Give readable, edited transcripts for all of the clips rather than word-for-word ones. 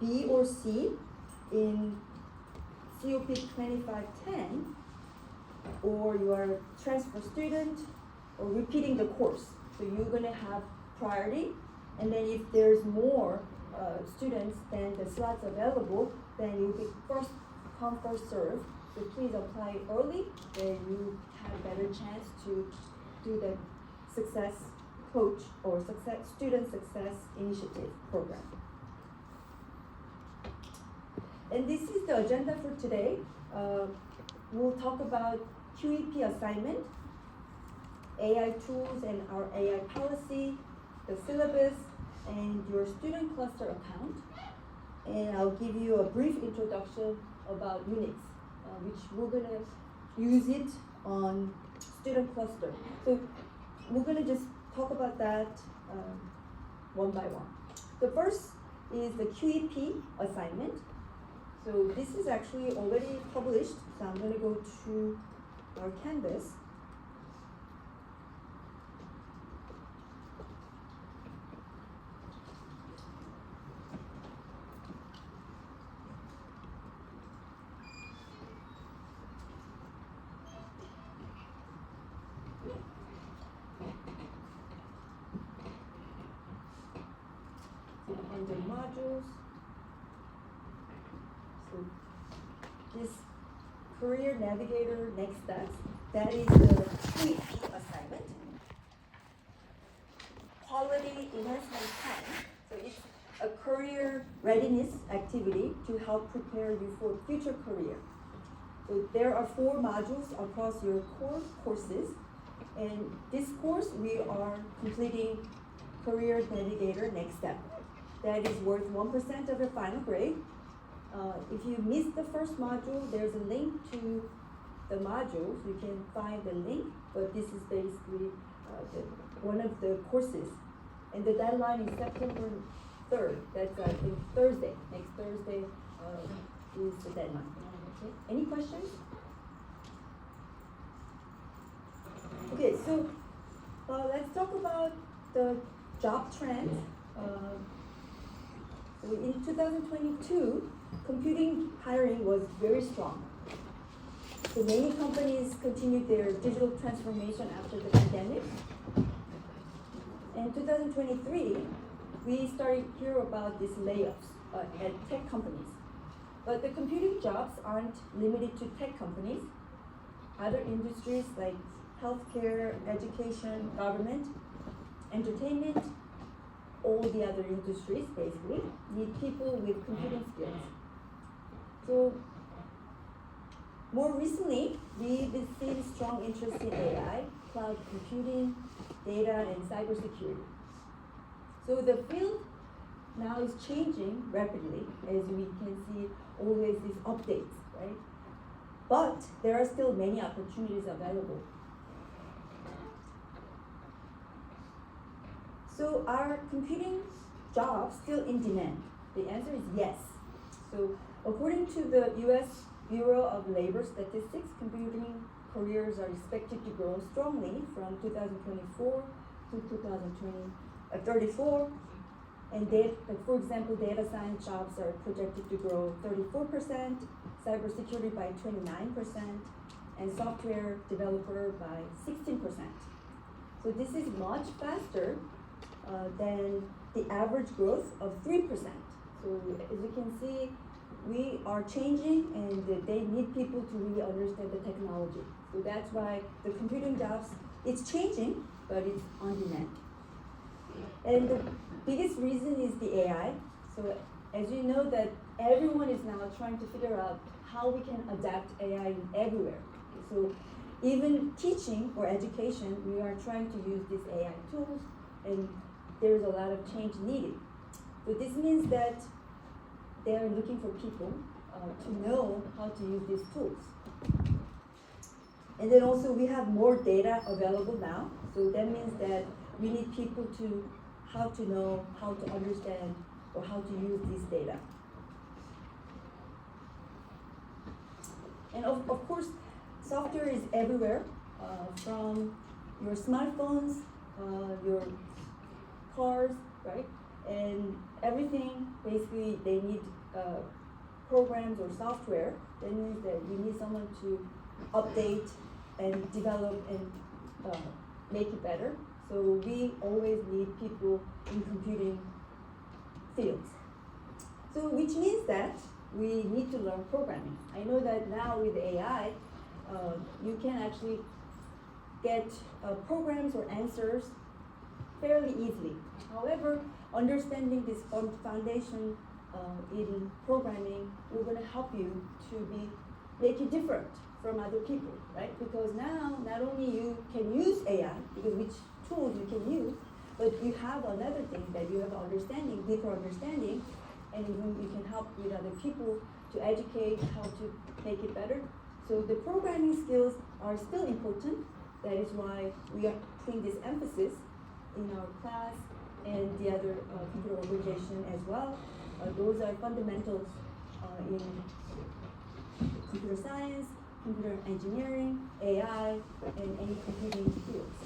B or C in COP 2510, or you are a transfer student or repeating the course. So you're going to have priority, and then if there's more students than the slots available, then you'll be first come, first serve. So please apply early, then you have a better chance to do the success coach or student success initiative program. And this is the agenda for today. We'll talk about QEP assignment, AI tools and our AI policy, the syllabus, and your student cluster account. And I'll give you a brief introduction about Unix, which we're gonna use it on student cluster. So we're gonna just talk about that one by one. The first is the QEP assignment. So this is actually already published, so I'm gonna go to our Canvas. Under modules, so this career navigator next steps, that is the QEP assignment. Quality enhancement plan, so it's a career readiness activity to help prepare you for future career. So there are 4 modules across your core courses, and this course we are completing career navigator next step. That is worth 1% of your final grade. If you missed the first module, there's a link to the modules. You can find the link, but this is basically one of the courses. And the deadline is September 3rd. That's, I think, Thursday. Next Thursday is the deadline. Okay. Any questions? Okay, so let's talk about the job trends. So in 2022, computing hiring was very strong. So many companies continued their digital transformation after the pandemic. In 2023, we started to hear about these layoffs at tech companies. But the computing jobs aren't limited to tech companies. Other industries like healthcare, education, government, entertainment, all the other industries basically need people with computing skills. So more recently, we've been seeing strong interest in AI, cloud computing, data, and cybersecurity. So the field now is changing rapidly, as we can see always these updates, right? But there are still many opportunities available. So are computing jobs still in demand? The answer is yes. So according to the US Bureau of Labor Statistics, computing careers are expected to grow strongly from 2024 to 2034. And for example, data science jobs are projected to grow 34%, cybersecurity by 29%, and software developer by 16%. So this is much faster than the average growth of 3%. So as you can see, we are changing and they need people to really understand the technology. So that's why the computing jobs, it's changing, but it's on demand. And the biggest reason is the AI. So as you know that everyone is now trying to figure out how we can adapt AI everywhere. So even teaching or education, we are trying to use these AI tools, and there's a lot of change needed. So this means that they are looking for people to know how to use these tools. And then also we have more data available now. So that means that we need people to how to know, how to understand, or how to use this data. And of course, software is everywhere, from your smartphones, your cars, right? and everything, basically they need programs or software. That means that we need someone to update and develop and make it better. So we always need people in computing fields. So which means that we need to learn programming. I know that now with AI, you can actually get programs or answers fairly easily. However, understanding this foundation in programming will going to help you to make you different from other people, right? Because now not only you can use AI, because which tools you can use, but you have another thing that you have understanding, deeper understanding, and you can help with other people to educate how to make it better. So the programming skills are still important. That is why we are putting this emphasis in our class and the other computer organization as well. Those are fundamentals in computer science, computer engineering, AI, and any computing fields.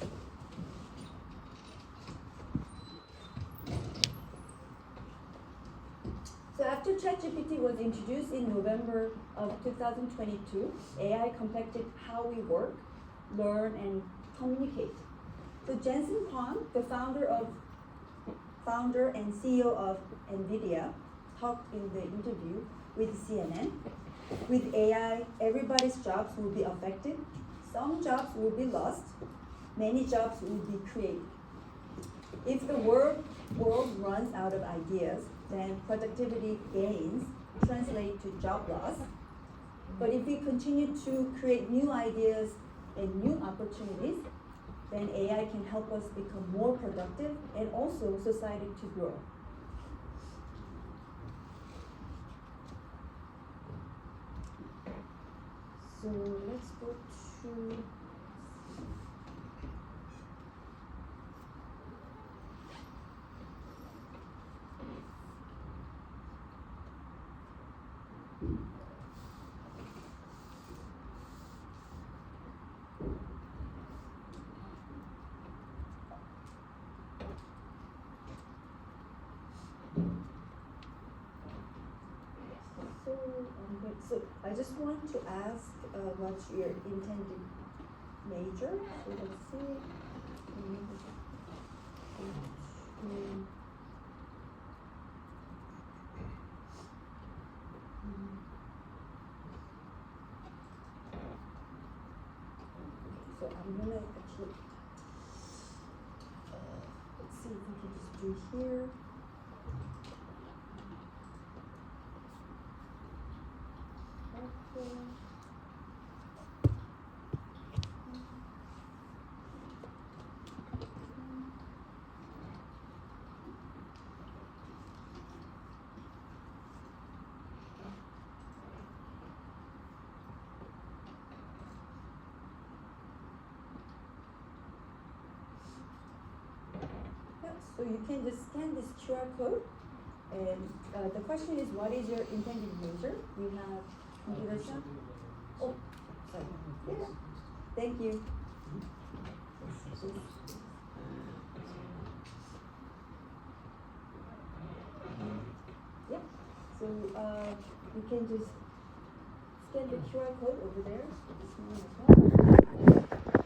So after ChatGPT was introduced in November of 2022, AI compacted how we work, learn, and communicate. So Jensen Huang, the founder and CEO of NVIDIA, talked in the interview with CNN. With AI, everybody's jobs will be affected. Some jobs will be lost. Many jobs will be created. If the world runs out of ideas, then productivity gains translate to job loss. But if we continue to create new ideas and new opportunities, then AI can help us become more productive and also society to grow. So let's go to So I just want to ask what's your intended major. So let's see. So I'm gonna actually let's see if we can just do here. So you can just scan this QR code, and the question is, what is your intended major? We have computer science. Oh, sorry. Yeah. Thank you. Yeah. So you can just scan the QR code over there. This one as well.